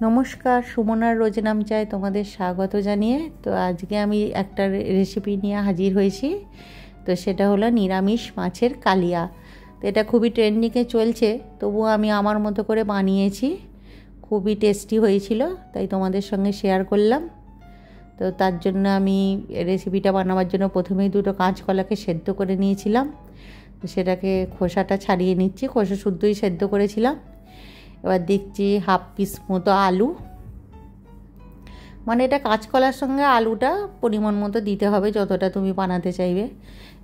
নমস্কার, সুমনার রোজ নাম চায় তোমাদের স্বাগত জানিয়ে। তো আজকে আমি একটা রেসিপি নিয়ে হাজির হয়েছি। তো সেটা হলো নিরামিষ মাছের কালিয়া। তো এটা খুবই ট্রেন্ডিংয়ে চলছে, তবুও আমি আমার মতো করে বানিয়েছি। খুবই টেস্টি হয়েছিল, তাই তোমাদের সঙ্গে শেয়ার করলাম। তো তার জন্য আমি রেসিপিটা বানাবার জন্য প্রথমেই দুটো কাঁচকলাকে সেদ্ধ করে নিয়েছিলাম। সেটাকে খোসাটা ছাড়িয়ে নিচ্ছি, খোসা শুদ্ধই সেদ্ধ করেছিলাম। এবার দেখছি হাফ পিস মতো আলু, মানে এটা কাঁচকলার সঙ্গে আলুটা পরিমাণ মতো দিতে হবে যতটা তুমি বানাতে চাইবে।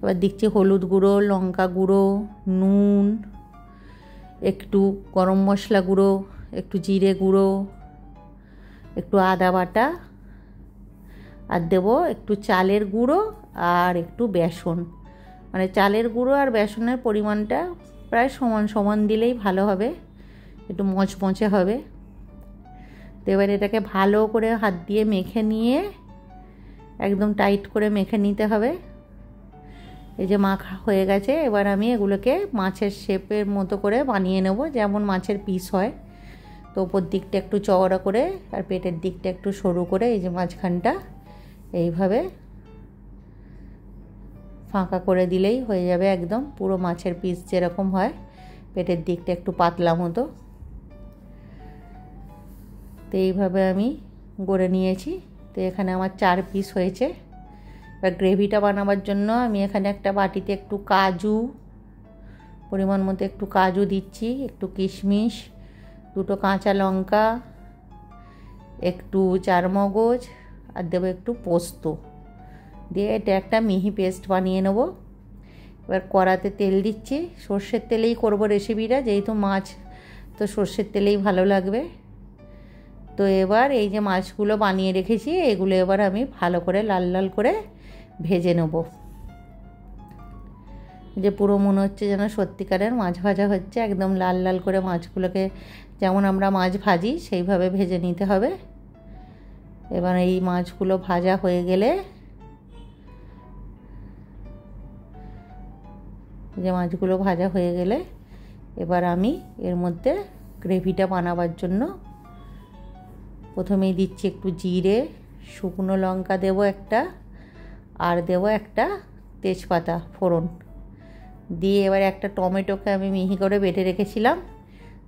এবার দেখছি হলুদ গুঁড়ো, লঙ্কা গুঁড়ো, নুন, একটু গরম মশলা গুঁড়ো, একটু জিরে গুঁড়ো, একটু আদা বাটা, আর দেবো একটু চালের গুঁড়ো আর একটু বেসন। মানে চালের গুঁড়ো আর বেসনের পরিমাণটা প্রায় সমান সমান দিলেই ভালো হবে, একটু মচমচে হবে। তো এবার এটাকে ভালো করে হাত দিয়ে মেখে নিয়ে একদম টাইট করে মেখে নিতে হবে। এই যে মাখা হয়ে গেছে, এবার আমি এগুলোকে মাছের শেপের মতো করে বানিয়ে নেব, যেমন মাছের পিস হয়। তো ওপর দিকটা একটু চওড়া করে আর পেটের দিকটা একটু সরু করে, এই যে মাঝখানটা এইভাবে ফাঁকা করে দিলেই হয়ে যাবে একদম পুরো মাছের পিস যেরকম হয়, পেটের দিকটা একটু পাতলা মতো। তো এইভাবে আমি গড়ে নিয়েছি। তো এখানে আমার 4 পিস হয়েছে। এবার গ্রেভিটা বানাবার জন্য আমি এখানে একটা বাটিতে একটু কাজু, পরিমাণ মতো একটু কাজু দিচ্ছি, একটু কিশমিশ, দুটো কাঁচা লঙ্কা, একটু চারমগজ, আর দেবো একটু পোস্ত দিয়ে এটা একটা মিহি পেস্ট বানিয়ে নেব। এবার কড়াতে তেল দিচ্ছি, সর্ষের তেলেই করব রেসিপিটা, যেহেতু মাছ তো সর্ষের তেলেই ভালো লাগবে। তো এবার এই যে মাছগুলো বানিয়ে রেখেছি, এগুলো এবার আমি ভালো করে লাল লাল করে ভেজে নেব। যে পুরো মনে হচ্ছে যেন সত্যিকারের মাছ ভাজা হচ্ছে, একদম লাল লাল করে মাছগুলোকে যেমন আমরা মাছ ভাজি সেইভাবে ভেজে নিতে হবে। এবার এই মাছগুলো ভাজা হয়ে গেলে, যে মাছগুলো ভাজা হয়ে গেলে এবার আমি এর মধ্যে গ্রেভিটা বানাবার জন্য প্রথমেই দিচ্ছি একটু জিরে, শুকনো লঙ্কা দেবো একটা, আর দেবো একটা তেজপাতা ফোড়ন দিয়ে, এবার একটা টমেটোকে আমি মিহি করে বেটে রেখেছিলাম,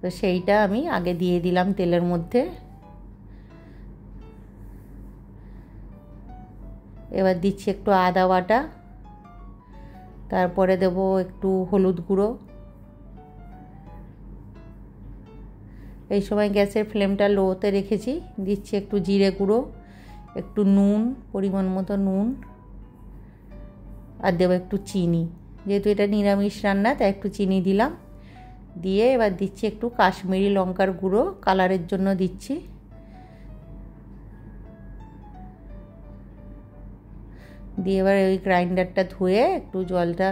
তো সেইটা আমি আগে দিয়ে দিলাম তেলের মধ্যে। এবার দিচ্ছি একটু আদা বাটা, তারপরে দেবো একটু হলুদ গুঁড়ো। এই সময় গ্যাসের ফ্লেমটা লোতে রেখেছি। দিচ্ছি একটু জিরে গুঁড়ো, একটু নুন, পরিমাণ মতো নুন, আর দেবো একটু চিনি, যেহেতু এটা নিরামিষ রান্না তাই একটু চিনি দিলাম। দিয়ে এবার দিচ্ছি একটু কাশ্মীরি লঙ্কার গুঁড়ো, কালারের জন্য দিচ্ছি। দিয়ে এবার ওই গ্রাইন্ডারটা ধুয়ে একটু জলটা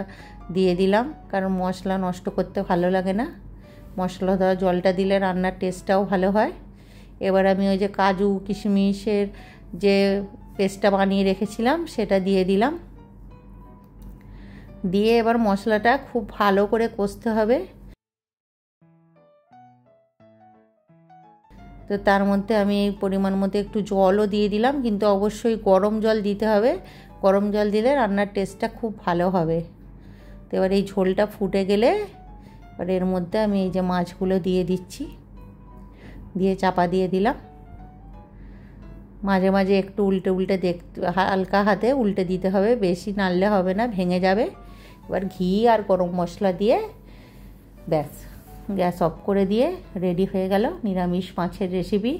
দিয়ে দিলাম, কারণ মশলা নষ্ট করতে ভালো লাগে না, মশলা দেওয়া জলটা দিলে রান্নার টেস্টটাও ভালো হয়। এবার আমি ওই যে কাজু কিশমিশের যে পেস্টটা বানিয়ে রেখেছিলাম সেটা দিয়ে দিলাম। দিয়ে এবার মশলাটা খুব ভালো করে কষতে হবে। তো তার মধ্যে আমি এই পরিমাণ মতো একটু জলও দিয়ে দিলাম, কিন্তু অবশ্যই গরম জল দিতে হবে, গরম জল দিলে রান্নার টেস্টটা খুব ভালো হবে। তো এবার এই ঝোলটা ফুটে গেলে এবার এর মধ্যে আমি এই যে মাছগুলো দিয়ে দিচ্ছি, দিয়ে চাপা দিয়ে দিলাম। মাঝে মাঝে একটু উল্টে উল্টে দেখতে, হালকা হাতে উল্টে দিতে হবে, বেশি নাড়লে হবে না, ভেঙে যাবে। এবার ঘি আর গরম মশলা দিয়ে ব্যাস গ্যাস অফ করে দিয়ে রেডি হয়ে গেল নিরামিষ মাছের রেসিপি।